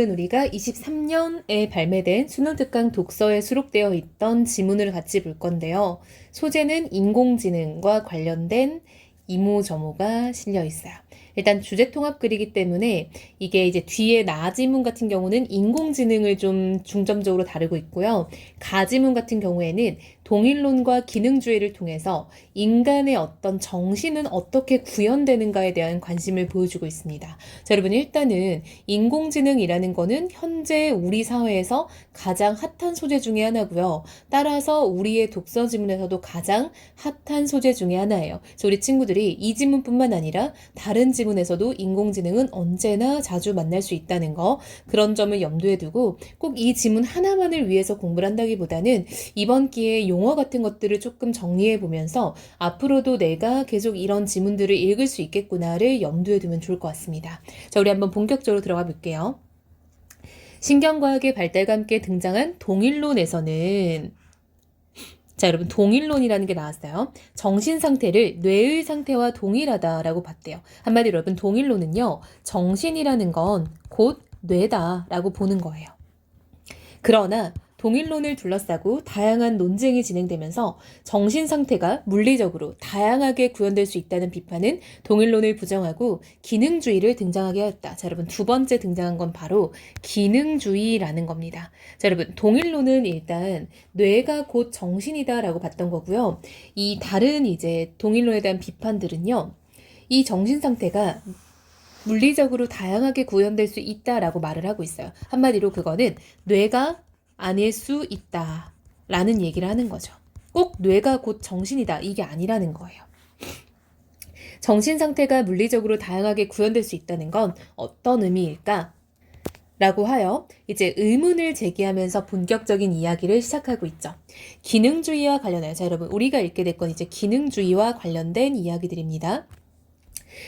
우리가 23년에 발매된 수능 특강 독서에 수록되어 있던 지문을 같이 볼 건데요. 소재는 인공지능과 관련된 이모저모가 실려 있어요. 일단 주제 통합 글이기 때문에 이게 이제 뒤에 나지문 같은 경우는 인공지능을 좀 중점적으로 다루고 있고요. 가지문 같은 경우에는 동일론과 기능주의를 통해서 인간의 어떤 정신은 어떻게 구현되는가에 대한 관심을 보여주고 있습니다. 자, 여러분 일단은 인공지능이라는 거는 현재 우리 사회에서 가장 핫한 소재 중에 하나고요. 따라서 우리의 독서 지문에서도 가장 핫한 소재 중에 하나예요. 그래서 우리 친구들이 이 지문뿐만 아니라 다른 지문에서도 인공지능은 언제나 자주 만날 수 있다는 거, 그런 점을 염두에 두고 꼭 이 지문 하나만을 위해서 공부를 한다기보다는 이번 기회에 용어 같은 것들을 조금 정리해 보면서 앞으로도 내가 계속 이런 지문들을 읽을 수 있겠구나를 염두에 두면 좋을 것 같습니다. 자, 우리 한번 본격적으로 들어가 볼게요. 신경과학의 발달과 함께 등장한 동일론에서는 자, 여러분 동일론이라는 게 나왔어요. 정신 상태를 뇌의 상태와 동일하다라고 봤대요. 한마디로 여러분 동일론은요. 정신이라는 건 곧 뇌다라고 보는 거예요. 그러나 동일론을 둘러싸고 다양한 논쟁이 진행되면서 정신 상태가 물리적으로 다양하게 구현될 수 있다는 비판은 동일론을 부정하고 기능주의를 등장하게 하였다. 자, 여러분 두 번째 등장한 건 바로 기능주의라는 겁니다. 자, 여러분 동일론은 일단 뇌가 곧 정신이다라고 봤던 거고요. 이 다른 이제 동일론에 대한 비판들은요. 이 정신 상태가 물리적으로 다양하게 구현될 수 있다라고 말을 하고 있어요. 한마디로 그거는 뇌가 아닐 수 있다라는 얘기를 하는 거죠. 꼭 뇌가 곧 정신이다 이게 아니라는 거예요. 정신 상태가 물리적으로 다양하게 구현될 수 있다는 건 어떤 의미일까? 라고 하여 이제 의문을 제기하면서 본격적인 이야기를 시작하고 있죠. 기능주의와 관련하여 자, 여러분 우리가 읽게 될 건 이제 기능주의와 관련된 이야기들입니다.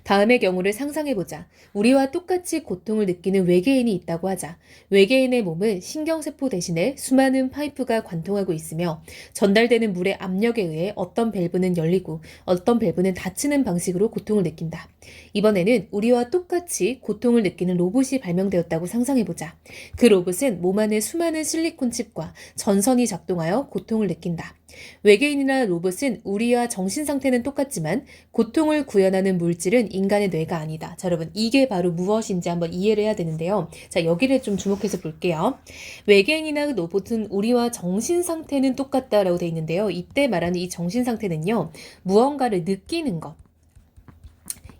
다음의 경우를 상상해보자. 우리와 똑같이 고통을 느끼는 외계인이 있다고 하자. 외계인의 몸은 신경세포 대신에 수많은 파이프가 관통하고 있으며 전달되는 물의 압력에 의해 어떤 밸브는 열리고 어떤 밸브는 닫히는 방식으로 고통을 느낀다. 이번에는 우리와 똑같이 고통을 느끼는 로봇이 발명되었다고 상상해보자. 그 로봇은 몸 안에 수많은 실리콘 칩과 전선이 작동하여 고통을 느낀다. 외계인이나 로봇은 우리와 정신 상태는 똑같지만 고통을 구현하는 물질은 인간의 뇌가 아니다. 자, 여러분 이게 바로 무엇인지 한번 이해를 해야 되는데요. 자, 여기를 좀 주목해서 볼게요. 외계인이나 로봇은 우리와 정신 상태는 똑같다라고 돼 있는데요. 이때 말하는 이 정신 상태는요. 무언가를 느끼는 것.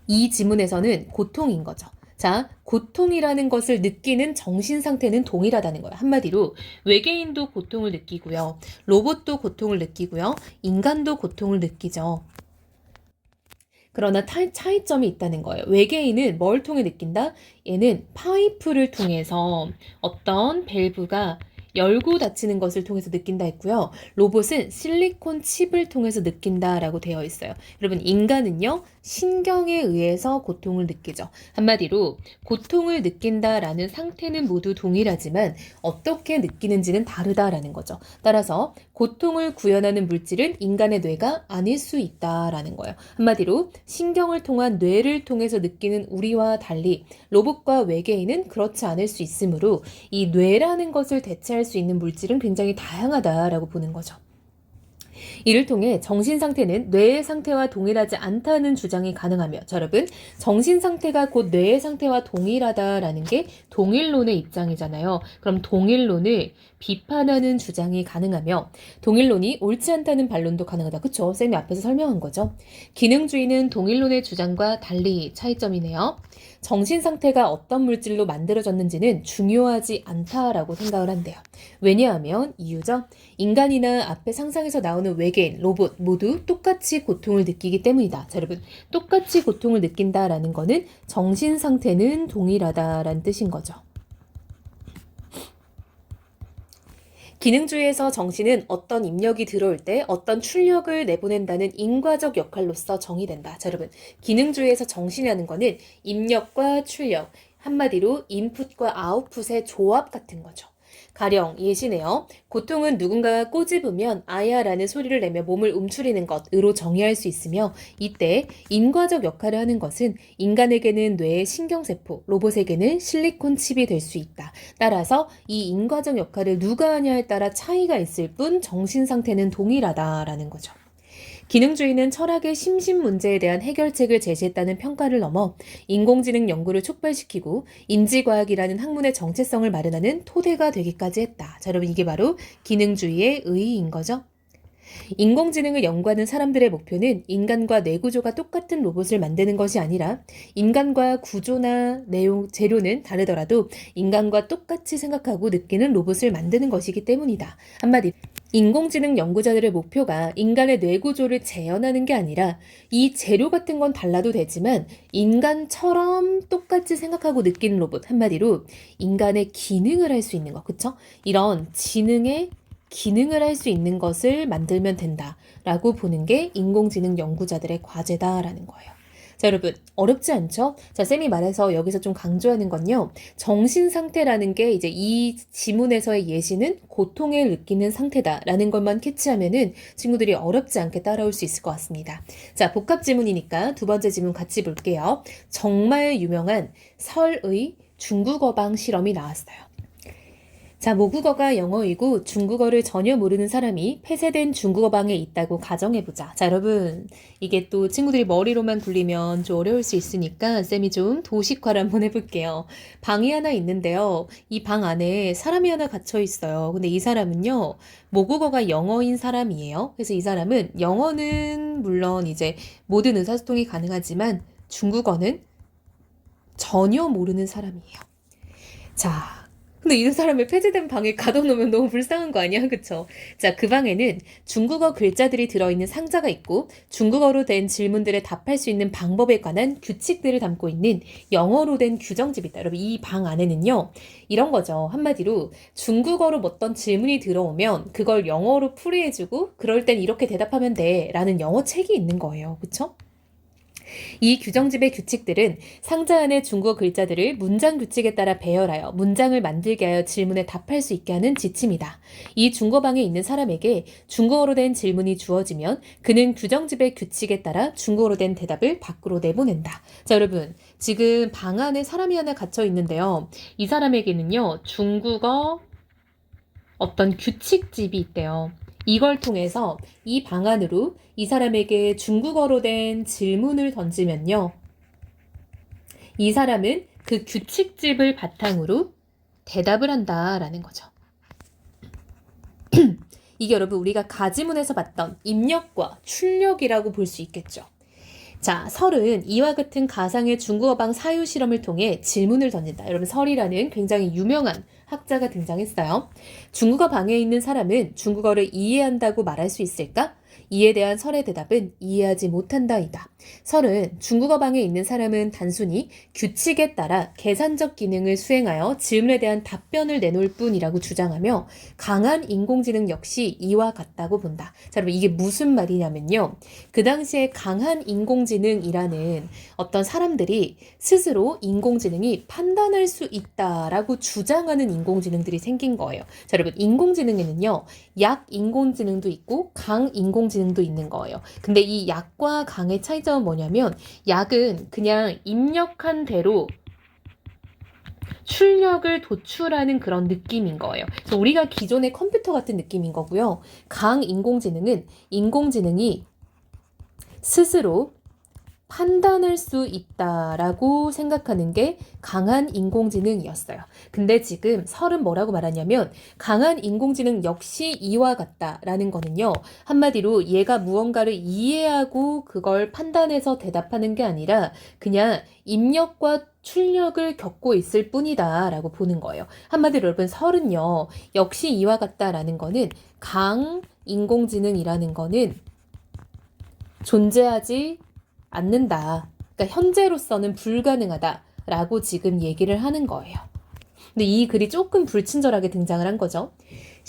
이 지문에서는 고통인 거죠. 자, 고통이라는 것을 느끼는 정신 상태는 동일하다는 거예요. 한마디로 외계인도 고통을 느끼고요. 로봇도 고통을 느끼고요. 인간도 고통을 느끼죠. 그러나 차이점이 있다는 거예요. 외계인은 뭘 통해 느낀다? 얘는 파이프를 통해서 어떤 밸브가 열고 닫히는 것을 통해서 느낀다 했고요. 로봇은 실리콘 칩을 통해서 느낀다라고 되어 있어요. 여러분 인간은요. 신경에 의해서 고통을 느끼죠. 한마디로 고통을 느낀다라는 상태는 모두 동일하지만 어떻게 느끼는지는 다르다라는 거죠. 따라서 고통을 구현하는 물질은 인간의 뇌가 아닐 수 있다라는 거예요. 한마디로 신경을 통한 뇌를 통해서 느끼는 우리와 달리 로봇과 외계인은 그렇지 않을 수 있으므로 이 뇌라는 것을 대체할 수 있는 물질은 굉장히 다양하다라고 보는 거죠. 이를 통해 정신 상태는 뇌의 상태와 동일하지 않다는 주장이 가능하며 자, 여러분 정신 상태가 곧 뇌의 상태와 동일하다라는 게 동일론의 입장이잖아요. 그럼 동일론을 비판하는 주장이 가능하며 동일론이 옳지 않다는 반론도 가능하다. 그쵸? 쌤이 앞에서 설명한 거죠. 기능주의는 동일론의 주장과 달리 차이점이네요. 정신 상태가 어떤 물질로 만들어졌는지는 중요하지 않다라고 생각을 한대요. 왜냐하면 이유죠. 인간이나 앞에 상상에서 나오는 외계인, 로봇 모두 똑같이 고통을 느끼기 때문이다. 자, 여러분 똑같이 고통을 느낀다라는 거는 정신 상태는 동일하다라는 뜻인 거죠. 기능주의에서 정신은 어떤 입력이 들어올 때 어떤 출력을 내보낸다는 인과적 역할로서 정의된다. 자, 여러분 기능주의에서 정신이라는 거는 입력과 출력, 한마디로 인풋과 아웃풋의 조합 같은 거죠. 가령 예시네요. 고통은 누군가가 꼬집으면 아야라는 소리를 내며 몸을 움츠리는 것으로 정의할 수 있으며 이때 인과적 역할을 하는 것은 인간에게는 뇌의 신경세포, 로봇에게는 실리콘 칩이 될 수 있다. 따라서 이 인과적 역할을 누가 하냐에 따라 차이가 있을 뿐 정신 상태는 동일하다라는 거죠. 기능주의는 철학의 심신 문제에 대한 해결책을 제시했다는 평가를 넘어 인공지능 연구를 촉발시키고 인지과학이라는 학문의 정체성을 마련하는 토대가 되기까지 했다. 자, 여러분 이게 바로 기능주의의 의의인 거죠. 인공지능을 연구하는 사람들의 목표는 인간과 뇌구조가 똑같은 로봇을 만드는 것이 아니라 인간과 구조나 내용, 재료는 다르더라도 인간과 똑같이 생각하고 느끼는 로봇을 만드는 것이기 때문이다. 한마디로 인공지능 연구자들의 목표가 인간의 뇌구조를 재현하는 게 아니라 이 재료 같은 건 달라도 되지만 인간처럼 똑같이 생각하고 느끼는 로봇, 한마디로 인간의 기능을 할 수 있는 것, 그쵸? 이런 지능의 기능을 할 수 있는 것을 만들면 된다라고 보는 게 인공지능 연구자들의 과제다라는 거예요. 자, 여러분 어렵지 않죠? 자, 쌤이 말해서 여기서 좀 강조하는 건요. 정신 상태라는 게 이제 이 지문에서의 예시는 고통을 느끼는 상태다라는 것만 캐치하면은 친구들이 어렵지 않게 따라올 수 있을 것 같습니다. 자, 복합 지문이니까 두 번째 지문 같이 볼게요. 정말 유명한 설의 중국어방 실험이 나왔어요. 자, 모국어가 영어이고 중국어를 전혀 모르는 사람이 폐쇄된 중국어 방에 있다고 가정해보자. 자, 여러분 이게 또 친구들이 머리로만 굴리면 좀 어려울 수 있으니까 쌤이 좀 도식화를 한번 해볼게요. 방이 하나 있는데요. 이 방 안에 사람이 하나 갇혀 있어요. 근데 이 사람은요, 모국어가 영어인 사람이에요. 그래서 이 사람은 영어는 물론 이제 모든 의사소통이 가능하지만 중국어는 전혀 모르는 사람이에요. 자, 근데 이 사람을 폐쇄된 방에 가둬놓으면 너무 불쌍한 거 아니야? 그쵸? 자, 그 방에는 중국어 글자들이 들어있는 상자가 있고 중국어로 된 질문들에 답할 수 있는 방법에 관한 규칙들을 담고 있는 영어로 된 규정집이 있다. 여러분, 이 방 안에는요, 이런 거죠. 한마디로 중국어로 어떤 질문이 들어오면 그걸 영어로 풀이해주고 그럴 땐 이렇게 대답하면 돼 라는 영어 책이 있는 거예요. 그쵸? 이 규정집의 규칙들은 상자 안의 중국어 글자들을 문장 규칙에 따라 배열하여 문장을 만들게 하여 질문에 답할 수 있게 하는 지침이다. 이 중국어방에 있는 사람에게 중국어로 된 질문이 주어지면 그는 규정집의 규칙에 따라 중국어로 된 대답을 밖으로 내보낸다. 자, 여러분 지금 방 안에 사람이 하나 갇혀 있는데요. 이 사람에게는요, 중국어 어떤 규칙집이 있대요. 이걸 통해서 이 방안으로 이 사람에게 중국어로 된 질문을 던지면요, 이 사람은 그 규칙집을 바탕으로 대답을 한다라는 거죠. 이게 여러분 우리가 가지문에서 봤던 입력과 출력이라고 볼 수 있겠죠. 자, 설은 이와 같은 가상의 중국어방 사유 실험을 통해 질문을 던진다. 여러분, 설이라는 굉장히 유명한 학자가 등장했어요. 중국어 방에 있는 사람은 중국어를 이해한다고 말할 수 있을까? 이에 대한 설의 대답은 이해하지 못한다이다. 설은 중국어 방에 있는 사람은 단순히 규칙에 따라 계산적 기능을 수행하여 질문에 대한 답변을 내놓을 뿐이라고 주장하며 강한 인공지능 역시 이와 같다고 본다. 자, 여러분 이게 무슨 말이냐면요. 그 당시에 강한 인공지능이라는 어떤 사람들이 스스로 인공지능이 판단할 수 있다라고 주장하는 인공지능들이 생긴 거예요. 자, 여러분 인공지능에는요, 약 인공지능도 있고 강 인공지능도 있는 거예요. 근데 이 약과 강의 차이점은 뭐냐면 약은 그냥 입력한 대로 출력을 도출하는 그런 느낌인 거예요. 그래서 우리가 기존의 컴퓨터 같은 느낌인 거고요. 강 인공지능은 인공지능이 스스로 판단할 수 있다라고 생각하는 게 강한 인공지능이었어요. 근데 지금 설은 뭐라고 말하냐면 강한 인공지능 역시 이와 같다라는 거는요, 한마디로 얘가 무언가를 이해하고 그걸 판단해서 대답하는 게 아니라 그냥 입력과 출력을 겪고 있을 뿐이다 라고 보는 거예요. 한마디로 여러분 설은요, 역시 이와 같다라는 거는 강 인공지능이라는 거는 존재하지 않는다. 그러니까 현재로서는 불가능하다라고 지금 얘기를 하는 거예요. 근데 이 글이 조금 불친절하게 등장을 한 거죠.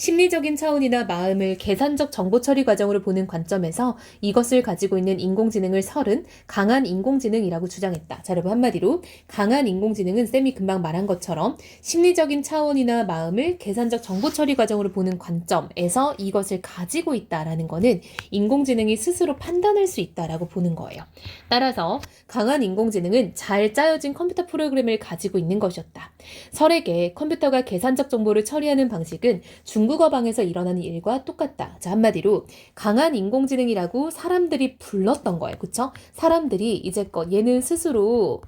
심리적인 차원이나 마음을 계산적 정보 처리 과정으로 보는 관점에서 이것을 가지고 있는 인공지능을 설은 강한 인공지능이라고 주장했다. 자, 여러분 한마디로 강한 인공지능은 쌤이 금방 말한 것처럼 심리적인 차원이나 마음을 계산적 정보 처리 과정으로 보는 관점에서 이것을 가지고 있다라는 거는 인공지능이 스스로 판단할 수 있다라고 보는 거예요. 따라서 강한 인공지능은 잘 짜여진 컴퓨터 프로그램을 가지고 있는 것이었다. 설에게 컴퓨터가 계산적 정보를 처리하는 방식은 중국어 방에서 일어나는 일과 똑같다. 자, 한마디로 강한 인공지능이라고 사람들이 불렀던 거예요. 그쵸? 사람들이 이제껏 얘는 스스로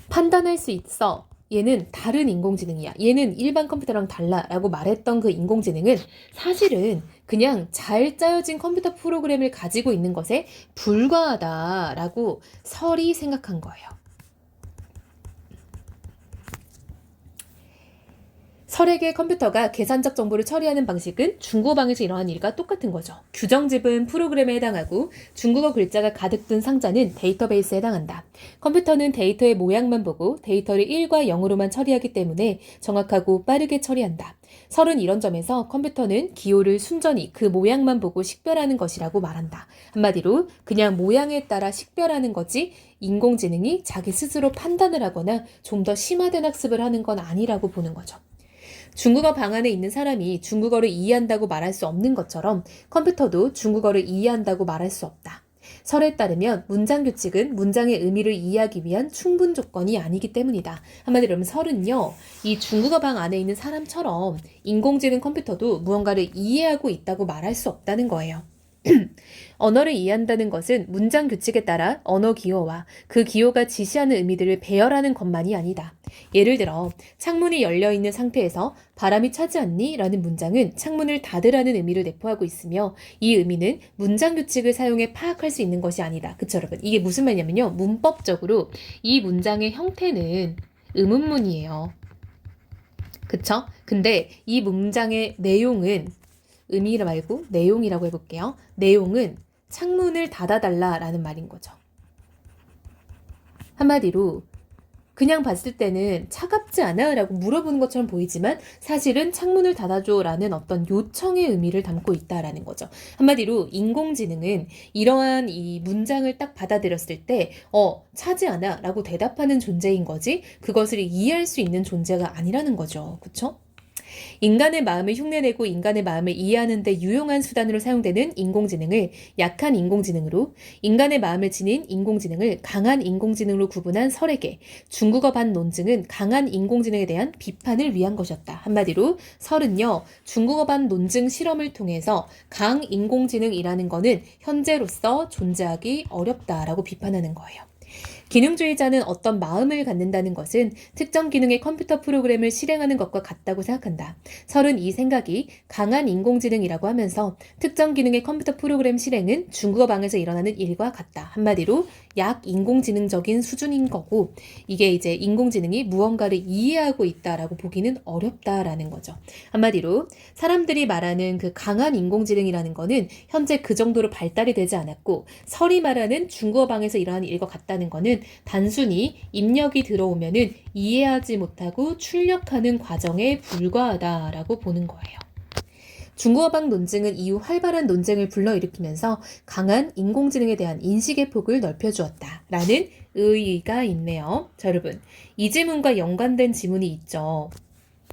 판단할 수 있어. 얘는 다른 인공지능이야. 얘는 일반 컴퓨터랑 달라. 라고 말했던 그 인공지능은 사실은 그냥 잘 짜여진 컴퓨터 프로그램을 가지고 있는 것에 불과하다라고 설이 생각한 거예요. 설에게 컴퓨터가 계산적 정보를 처리하는 방식은 중국어 방에서 일어나는 일과 똑같은 거죠. 규정집은 프로그램에 해당하고 중국어 글자가 가득 든 상자는 데이터베이스에 해당한다. 컴퓨터는 데이터의 모양만 보고 데이터를 1과 0으로만 처리하기 때문에 정확하고 빠르게 처리한다. 설은 이런 점에서 컴퓨터는 기호를 순전히 그 모양만 보고 식별하는 것이라고 말한다. 한마디로 그냥 모양에 따라 식별하는 거지 인공지능이 자기 스스로 판단을 하거나 좀 더 심화된 학습을 하는 건 아니라고 보는 거죠. 중국어 방 안에 있는 사람이 중국어를 이해한다고 말할 수 없는 것처럼 컴퓨터도 중국어를 이해한다고 말할 수 없다. 설에 따르면 문장 규칙은 문장의 의미를 이해하기 위한 충분 조건이 아니기 때문이다. 한마디로 하면 설은요, 이 중국어 방 안에 있는 사람처럼 인공지능 컴퓨터도 무언가를 이해하고 있다고 말할 수 없다는 거예요. 언어를 이해한다는 것은 문장 규칙에 따라 언어 기호와 그 기호가 지시하는 의미들을 배열하는 것만이 아니다. 예를 들어 창문이 열려있는 상태에서 바람이 차지 않니? 라는 문장은 창문을 닫으라는 의미를 내포하고 있으며 이 의미는 문장 규칙을 사용해 파악할 수 있는 것이 아니다. 그쵸 여러분? 이게 무슨 말이냐면요. 문법적으로 이 문장의 형태는 의문문이에요. 그쵸? 근데 이 문장의 내용은 의미 말고 내용이라고 해볼게요. 내용은 창문을 닫아달라라는 말인 거죠. 한마디로 그냥 봤을 때는 차갑지 않아? 라고 물어보는 것처럼 보이지만 사실은 창문을 닫아줘 라는 어떤 요청의 의미를 담고 있다라는 거죠. 한마디로 인공지능은 이러한 이 문장을 딱 받아들였을 때 차지 않아? 라고 대답하는 존재인 거지 그것을 이해할 수 있는 존재가 아니라는 거죠. 그쵸? 인간의 마음을 흉내내고 인간의 마음을 이해하는 데 유용한 수단으로 사용되는 인공지능을 약한 인공지능으로 인간의 마음을 지닌 인공지능을 강한 인공지능으로 구분한 설에게 중국어 반 논증은 강한 인공지능에 대한 비판을 위한 것이었다. 한마디로 설은요. 중국어 반 논증 실험을 통해서 강인공지능이라는 거는 현재로서 존재하기 어렵다라고 비판하는 거예요. 기능주의자는 어떤 마음을 갖는다는 것은 특정 기능의 컴퓨터 프로그램을 실행하는 것과 같다고 생각한다. 설은 이 생각이 강한 인공지능이라고 하면서 특정 기능의 컴퓨터 프로그램 실행은 중국어 방에서 일어나는 일과 같다. 한마디로 약 인공지능적인 수준인 거고 이게 이제 인공지능이 무언가를 이해하고 있다라고 보기는 어렵다라는 거죠. 한마디로 사람들이 말하는 그 강한 인공지능이라는 거는 현재 그 정도로 발달이 되지 않았고 설이 말하는 중국어 방에서 일어나는 일과 같다는 거는 단순히 입력이 들어오면은 이해하지 못하고 출력하는 과정에 불과하다라고 보는 거예요. 중국어방 논증은 이후 활발한 논쟁을 불러일으키면서 강한 인공지능에 대한 인식의 폭을 넓혀주었다. 라는 의의가 있네요. 자, 여러분. 이 질문과 연관된 지문이 있죠.